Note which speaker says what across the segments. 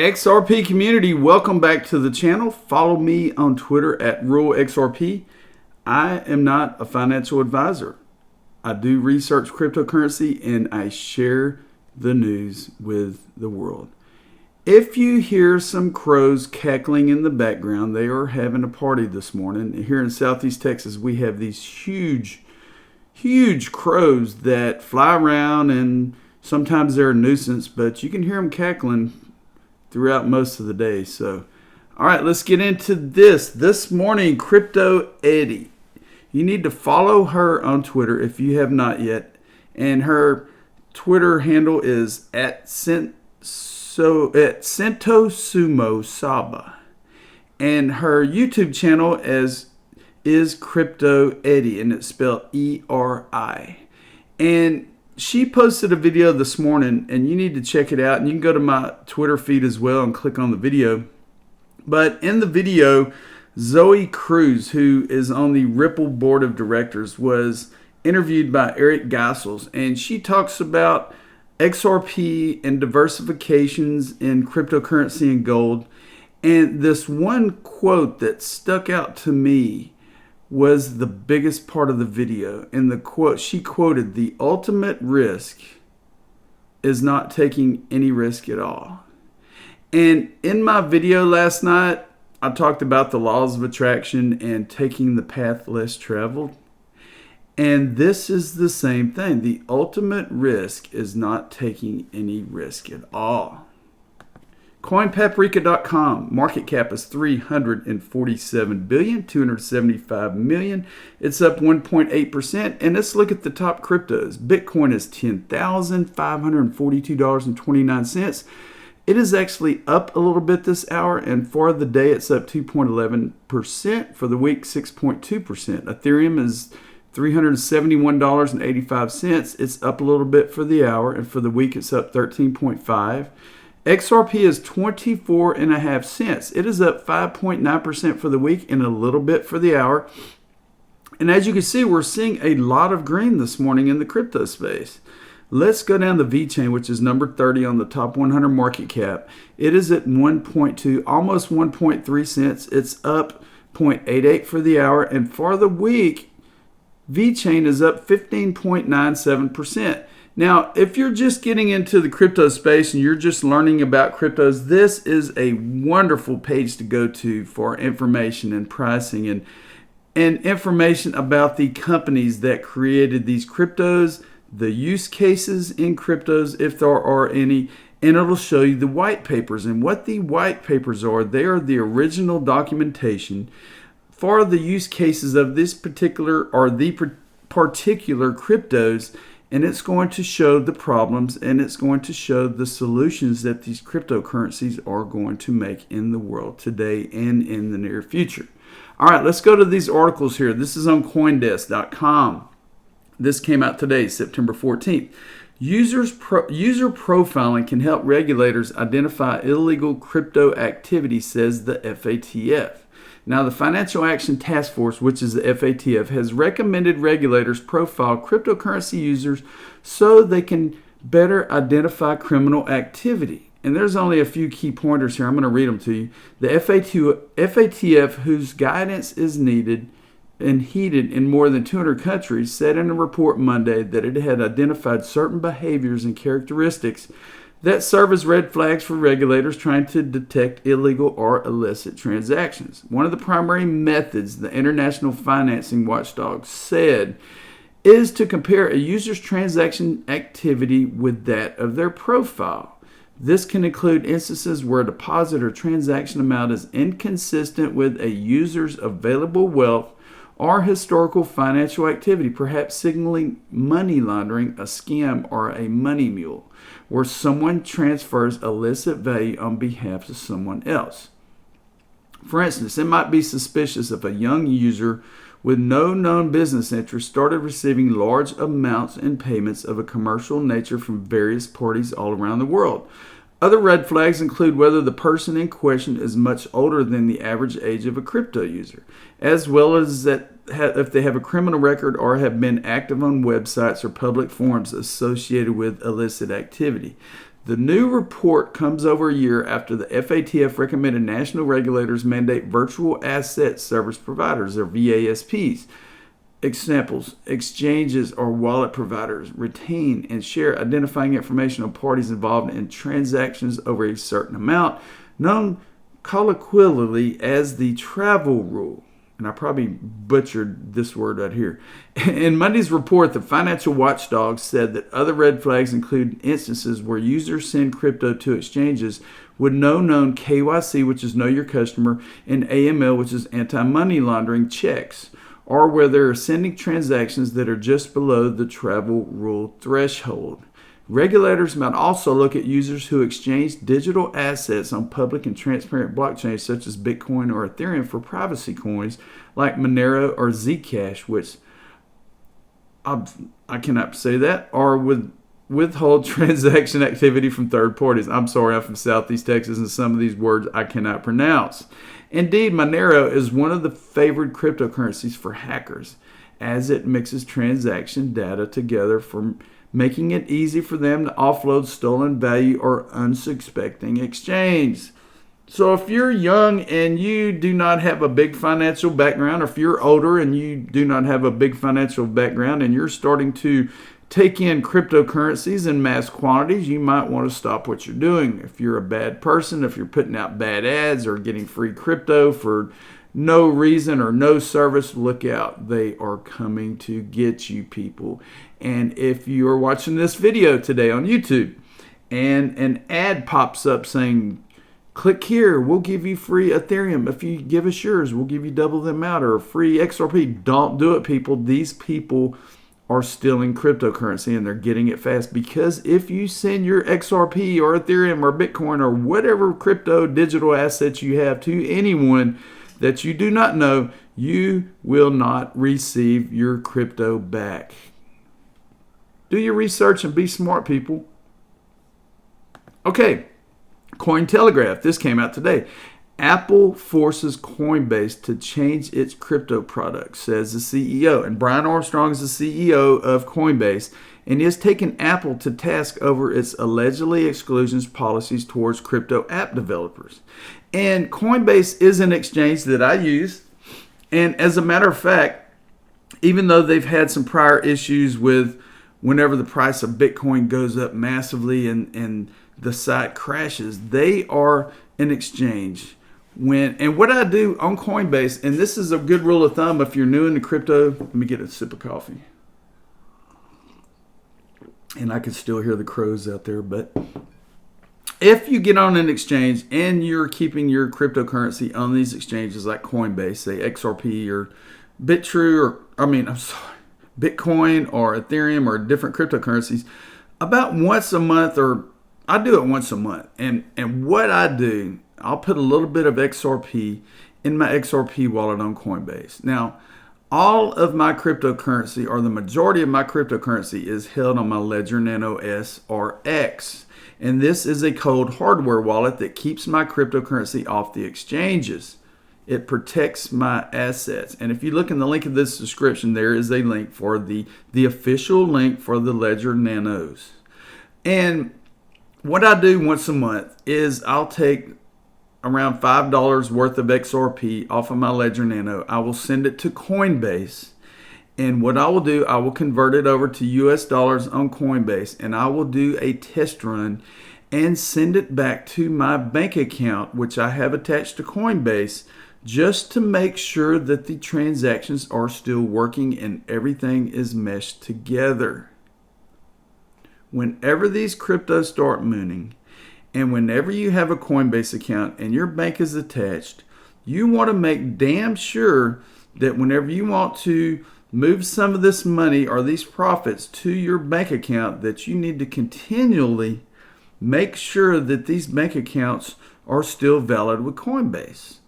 Speaker 1: XRP community, welcome back to the channel. Follow me on Twitter at RULEXRP. I am not a financial advisor. I do research cryptocurrency and I share the news with the world. If you hear some crows cackling in the background, they are having a party this morning. Here in Southeast Texas, we have these huge crows that fly around, and sometimes they're a nuisance, but you can hear them cackling throughout most of the day. So, all right, let's get into this. This morning, Crypto Eddie. You need to follow her on Twitter if you have not yet. And her Twitter handle is at Sentosumo Saba. And her YouTube channel is Crypto Eddie, and it's spelled E-R-I. And she posted a video this morning, and you need to check it out. And you can go to my Twitter feed as well and click on the video. But in the video, Zoe Cruz, who is on the Ripple board of directors, was interviewed by Eric Geisels, and she talks about XRP and diversifications in cryptocurrency and gold. And this one quote that stuck out to me was the biggest part of the video. In the quote, she quoted, "The ultimate risk is not taking any risk at all." And in my video last night, I talked about the laws of attraction and taking the path less traveled. And this is the same thing. The ultimate risk is not taking any risk at all. CoinPaprika.com market cap is $347,275 million. It's up 1.8%. And let's look at the top cryptos. Bitcoin is $10,542.29. It is actually up a little bit this hour, and for the day it's up 2.11%. For the week, 6.2%. Ethereum is $371.85. It's up a little bit for the hour, and for the week it's up 13.5%. XRP is 24.5 cents. It is up 5.9% for the week and a little bit for the hour. And as you can see, we're seeing a lot of green this morning in the crypto space. Let's go down the VeChain, which is number 30 on the top 100 market cap. It is at 1.2, almost 1.3 cents. It's up 0.88 for the hour. And for the week, VeChain is up 15.97%. Now, if you're just getting into the crypto space and you're just learning about cryptos, this is a wonderful page to go to for information and pricing and information about the companies that created these cryptos, the use cases in cryptos, if there are any, and it'll show you the white papers. And what the white papers are, they are the original documentation for the use cases of this particular or the particular cryptos. And it's going to show the problems, and it's going to show the solutions that these cryptocurrencies are going to make in the world today and in the near future. All right, let's go to these articles here. This is on Coindesk.com. This came out today, September 14th. User profiling can help regulators identify illegal crypto activity, says the FATF. Now, the Financial Action Task Force, which is the FATF, has recommended regulators profile cryptocurrency users so they can better identify criminal activity. And there's only a few key pointers here. I'm going to read them to you. The FATF, whose guidance is needed and heeded in more than 200 countries, said in a report Monday that it had identified certain behaviors and characteristics that serve as red flags for regulators trying to detect illegal or illicit transactions. One of the primary methods, the International Financing Watchdog said, is to compare a user's transaction activity with that of their profile. This can include instances where a deposit or transaction amount is inconsistent with a user's available wealth or historical financial activity, perhaps signaling money laundering, a scam, or a money mule, where someone transfers illicit value on behalf of someone else. For instance, it might be suspicious if a young user with no known business interest started receiving large amounts in payments of a commercial nature from various parties all around the world. Other red flags include whether the person in question is much older than the average age of a crypto user, as well as that if they have a criminal record or have been active on websites or public forums associated with illicit activity. The new report comes over a year after the FATF recommended national regulators mandate virtual asset service providers, or VASPs. Examples: exchanges or wallet providers retain and share identifying information on parties involved in transactions over a certain amount, known colloquially as the travel rule. And I probably butchered this word right here. In Monday's report, the financial watchdog said that other red flags include instances where users send crypto to exchanges with no known KYC, which is Know Your Customer, and AML, which is Anti-Money Laundering checks, or where they're sending transactions that are just below the travel rule threshold. Regulators might also look at users who exchange digital assets on public and transparent blockchains such as Bitcoin or Ethereum for privacy coins like Monero or Zcash, which I cannot say that, or withhold transaction activity from third parties. I'm sorry, I'm from Southeast Texas, and some of these words I cannot pronounce. Indeed, Monero is one of the favored cryptocurrencies for hackers, as it mixes transaction data together for making it easy for them to offload stolen value or unsuspecting exchange. So if you're young and you do not have a big financial background, or if you're older and you do not have a big financial background and you're starting to take in cryptocurrencies in mass quantities, you might want to stop what you're doing. If you're a bad person, if you're putting out bad ads or getting free crypto for no reason or no service, look out. They are coming to get you, people. And if you are watching this video today on YouTube and an ad pops up saying, click here, we'll give you free Ethereum. If you give us yours, we'll give you double the amount, or free XRP. Don't do it, people. These people are stealing cryptocurrency and they're getting it fast, because if you send your XRP or Ethereum or Bitcoin or whatever crypto digital assets you have to anyone that you do not know, you will not receive your crypto back. Do your research and be smart, people. Okay, Cointelegraph. This came out today. Apple forces Coinbase to change its crypto products, says the CEO. And Brian Armstrong is the CEO of Coinbase, and he has taken Apple to task over its allegedly exclusions policies towards crypto app developers. And Coinbase is an exchange that I use. And as a matter of fact, even though they've had some prior issues with whenever the price of Bitcoin goes up massively and the site crashes, they are an exchange. And what I do on Coinbase, and this is a good rule of thumb if you're new into crypto, let me get a sip of coffee. And I can still hear the crows out there, but if you get on an exchange and you're keeping your cryptocurrency on these exchanges like Coinbase, say XRP or Bitcoin or Ethereum or different cryptocurrencies, about once a month, or I do it once a month. And what I do, I'll put a little bit of XRP in my XRP wallet on Coinbase. Now, all of my cryptocurrency, or the majority of my cryptocurrency, is held on my Ledger Nano S or X. And this is a cold hardware wallet that keeps my cryptocurrency off the exchanges. It protects my assets. And if you look in the link of this description, there is a link for the official link for the Ledger Nanos. And what I do once a month is I'll take around $5 worth of XRP off of my Ledger Nano. I will send it to Coinbase. And what I will do, I will convert it over to US dollars on Coinbase, and I will do a test run and send it back to my bank account, which I have attached to Coinbase, just to make sure that the transactions are still working and everything is meshed together. Whenever these cryptos start mooning, and whenever you have a Coinbase account and your bank is attached, you want to make damn sure that whenever you want to move some of this money or these profits to your bank account, that you need to continually make sure that these bank accounts are still valid with Coinbase.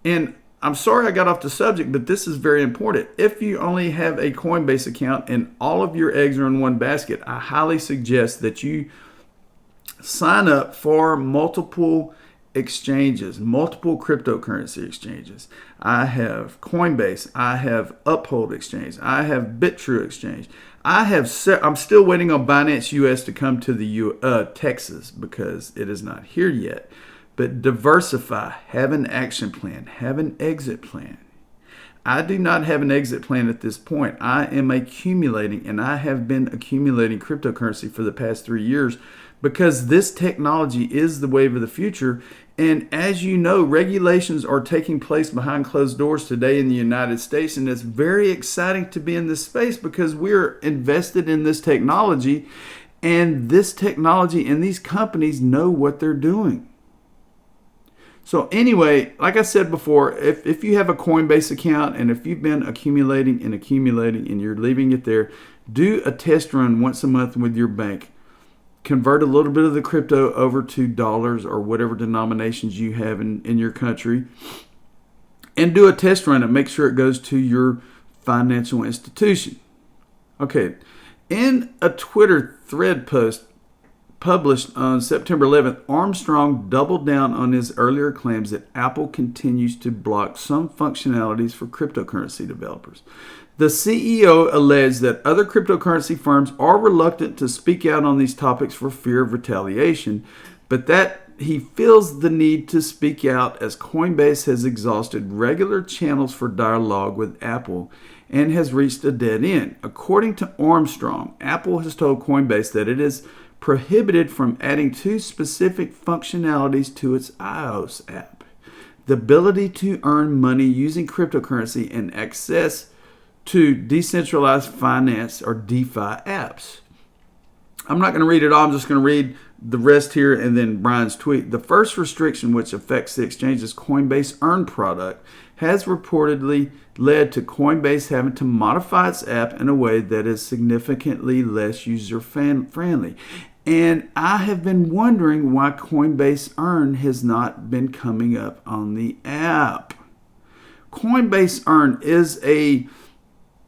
Speaker 1: And I'm sorry I got off the subject, but this is very important. If you only have a Coinbase account and all of your eggs are in one basket, I highly suggest that you sign up for multiple exchanges, multiple cryptocurrency exchanges. I have Coinbase. I have Uphold Exchange. I have Bitrue Exchange. I'm still waiting on Binance US to come to the Texas because it is not here yet. But diversify, have an action plan, have an exit plan. I do not have an exit plan at this point. I am accumulating, and I have been accumulating cryptocurrency for the past 3 years because this technology is the wave of the future. And as you know, regulations are taking place behind closed doors today in the United States, and it's very exciting to be in this space because we're invested in this technology, and this technology and these companies know what they're doing. So anyway, like I said before, if you have a Coinbase account and if you've been accumulating and you're leaving it there, do a test run once a month with your bank. Convert a little bit of the crypto over to dollars or whatever denominations you have in your country. And do a test run and make sure it goes to your financial institution. Okay, in a Twitter thread post published on September 11th, Armstrong doubled down on his earlier claims that Apple continues to block some functionalities for cryptocurrency developers. The CEO alleged that other cryptocurrency firms are reluctant to speak out on these topics for fear of retaliation, but that he feels the need to speak out as Coinbase has exhausted regular channels for dialogue with Apple and has reached a dead end. According to Armstrong, Apple has told Coinbase that it is prohibited from adding two specific functionalities to its iOS app: the ability to earn money using cryptocurrency and access to decentralized finance or DeFi apps. I'm not going to read it all. I'm just going to read the rest here and then Brian's tweet. The first restriction, which affects the exchange's Coinbase Earn product, has reportedly led to Coinbase having to modify its app in a way that is significantly less user-friendly. And I have been wondering why Coinbase Earn has not been coming up on the app. Coinbase Earn is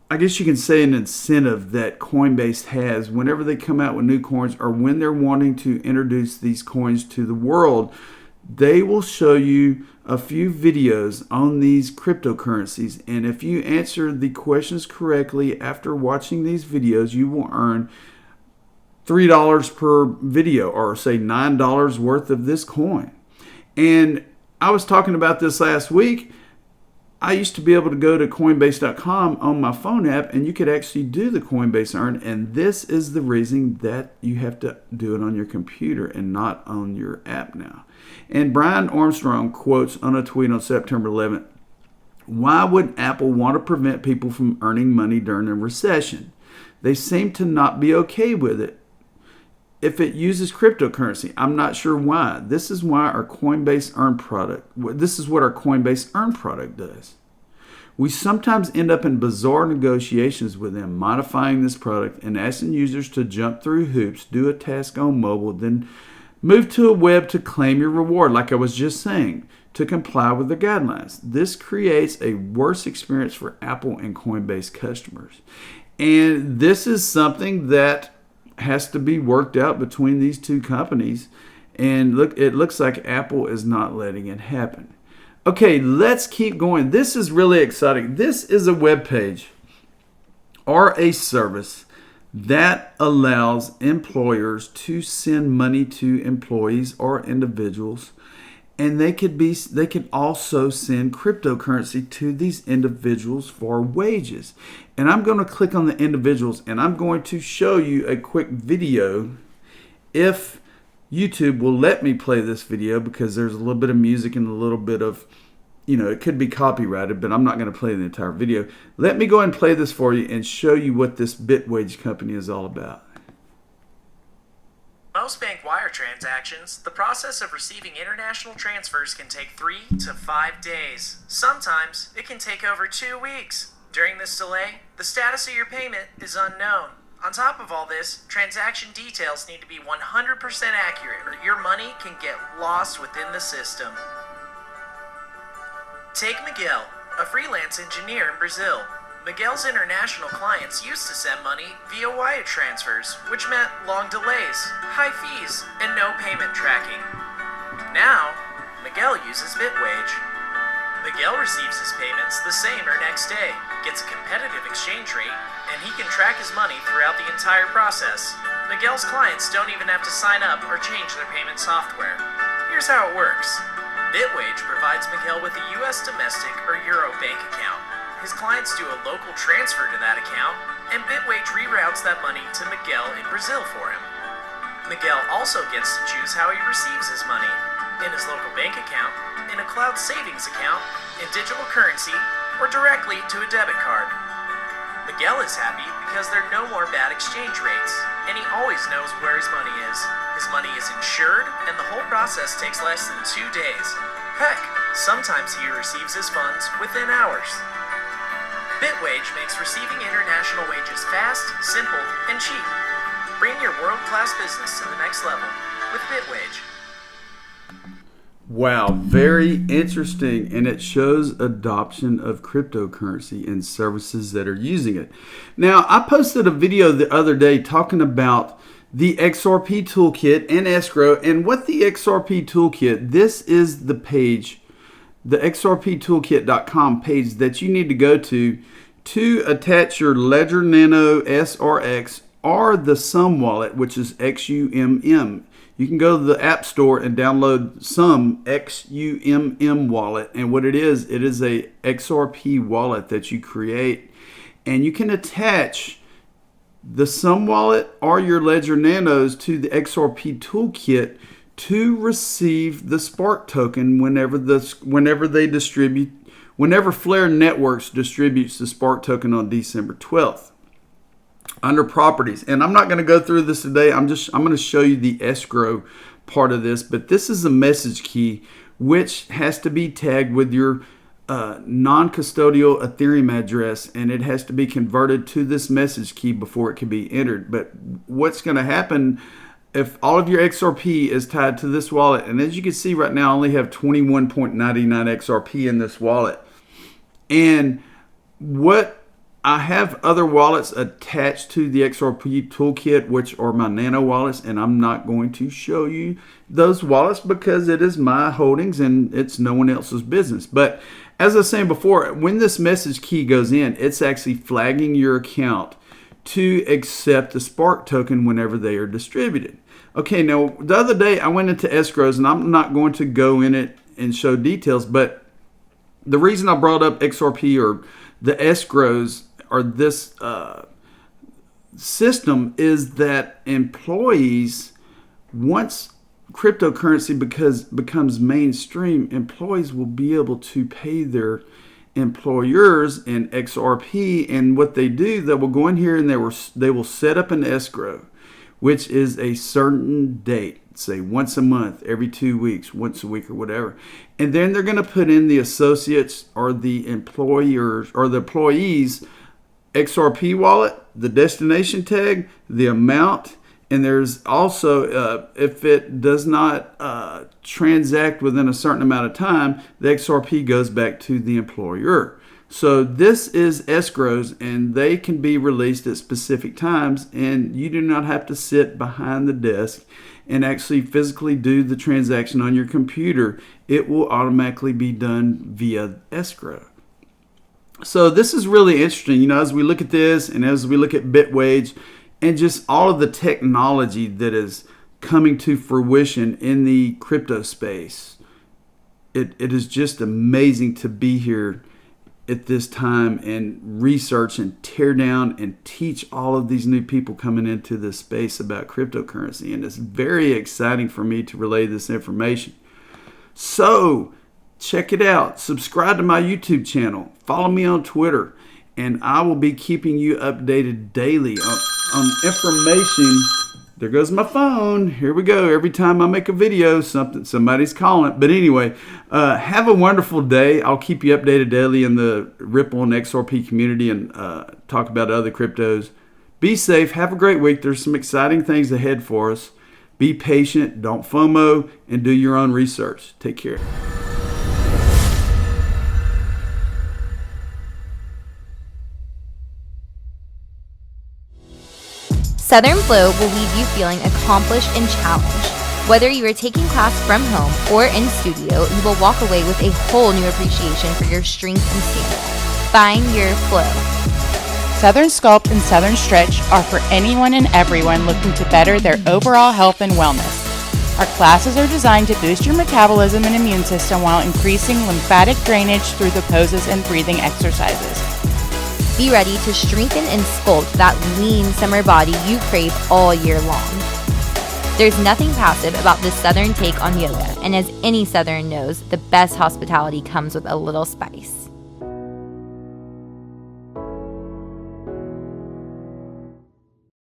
Speaker 1: I guess you can say, an incentive that Coinbase has whenever they come out with new coins or when they're wanting to introduce these coins to the world. They will show you a few videos on these cryptocurrencies, and if you answer the questions correctly after watching these videos, you will earn $3 per video, or say $9 worth of this coin. And I was talking about this last week. I used to be able to go to Coinbase.com on my phone app, and you could actually do the Coinbase Earn, and this is the reason that you have to do it on your computer and not on your app now. And Brian Armstrong quotes on a tweet on September 11th, "Why would Apple want to prevent people from earning money during a recession? They seem to not be okay with it if it uses cryptocurrency. I'm not sure why. This is why our Coinbase Earn product, this is what our Coinbase Earn product does. We sometimes end up in bizarre negotiations with them, modifying this product and asking users to jump through hoops, do a task on mobile, then move to a web to claim your reward, like I was just saying, to comply with the guidelines. This creates a worse experience for Apple and Coinbase customers." And this is something that has to be worked out between these two companies, and look, it looks like Apple is not letting it happen. Okay, let's keep going. This is really exciting. This is a web page or a service that allows employers to send money to employees or individuals, and they could also send cryptocurrency to these individuals for wages. And I'm going to click on the individuals, and I'm going to show you a quick video if YouTube will let me play this video, because there's a little bit of music and a little bit of, it could be copyrighted, but I'm not going to play the entire video. Let me go ahead and play this for you and show you what this Bitwage company is all about.
Speaker 2: Most bank wire transactions, the process of receiving international transfers can take 3 to 5 days. Sometimes it can take over 2 weeks. During this delay, the status of your payment is unknown. On top of all this, transaction details need to be 100% accurate, or your money can get lost within the system. Take Miguel, a freelance engineer in Brazil. Miguel's international clients used to send money via wire transfers, which meant long delays, high fees, and no payment tracking. Now, Miguel uses Bitwage. Miguel receives his payments the same or next day, gets a competitive exchange rate, and he can track his money throughout the entire process. Miguel's clients don't even have to sign up or change their payment software. Here's how it works. Bitwage provides Miguel with a US domestic or Euro bank account. His clients do a local transfer to that account, and Bitwage reroutes that money to Miguel in Brazil for him. Miguel also gets to choose how he receives his money, in his local bank account, in a cloud savings account, in digital currency, or directly to a debit card. Miguel is happy because there are no more bad exchange rates, and he always knows where his money is. His money is insured, and the whole process takes less than 2 days. Heck, sometimes he receives his funds within hours. Bitwage makes receiving international wages fast, simple, and cheap. Bring your world-class business to the next level with Bitwage.
Speaker 1: Wow, very interesting, and it shows adoption of cryptocurrency and services that are using it. Now, I posted a video the other day talking about the XRP Toolkit and Escrow, and what the XRP Toolkit, this is the page, the XRPToolkit.com page that you need to go to attach your Ledger Nano SRX or the Sum wallet, which is XUMM. You can go to the App Store and download Sum XUMM wallet, and what it is a XRP wallet that you create, and you can attach the Sum wallet or your Ledger Nanos to the XRP Toolkit to receive the Spark token whenever Flare Networks distributes the Spark token on December 12th. Under properties, and I'm not going to go through this today. I'm going to show you the escrow part of this, but this is a message key which has to be tagged with your non-custodial Ethereum address, and it has to be converted to this message key before it can be entered. But what's going to happen if all of your XRP is tied to this wallet, and as you can see right now, I only have 21.99 XRP in this wallet, and I have other wallets attached to the XRP Toolkit, which are my Nano wallets, and I'm not going to show you those wallets because it is my holdings and it's no one else's business. But as I was saying before, when this message key goes in, it's actually flagging your account to accept the Spark token whenever they are distributed. Okay, now the other day I went into escrows, and I'm not going to go in it and show details, but the reason I brought up XRP or the escrows or this system is that employees, once cryptocurrency becomes mainstream, employees will be able to pay their employers in XRP, and what they do, they will go in here and they will set up an escrow, which is a certain date, say once a month, every 2 weeks, once a week, or whatever. And then they're going to put in the associates or the employers or the employees XRP wallet, the destination tag, the amount, and there's also, if it does not transact within a certain amount of time, the XRP goes back to the employer. So this is escrows, and they can be released at specific times, and you do not have to sit behind the desk and actually physically do the transaction on your computer. It will automatically be done via escrow. So this is really interesting, as we look at this and as we look at Bitwage and just all of the technology that is coming to fruition in the crypto space. It is just amazing to be here at this time and research and tear down and teach all of these new people coming into this space about cryptocurrency. And it's very exciting for me to relay this information. So check it out. Subscribe to my YouTube channel. Follow me on Twitter. And I will be keeping you updated daily on information. There goes my phone. Here we go. Every time I make a video, somebody's calling. But anyway, have a wonderful day. I'll keep you updated daily in the Ripple and XRP community and talk about other cryptos. Be safe. Have a great week. There's some exciting things ahead for us. Be patient. Don't FOMO. And do your own research. Take care.
Speaker 3: Southern Flow will leave you feeling accomplished and challenged. Whether you are taking class from home or in studio, you will walk away with a whole new appreciation for your strength and stamina. Find your flow.
Speaker 4: Southern Sculpt and Southern Stretch are for anyone and everyone looking to better their overall health and wellness. Our classes are designed to boost your metabolism and immune system while increasing lymphatic drainage through the poses and breathing exercises.
Speaker 3: Be ready to strengthen and sculpt that lean summer body you crave all year long. There's nothing passive about this Southern take on yoga, and as any Southern knows, the best hospitality comes with a little spice.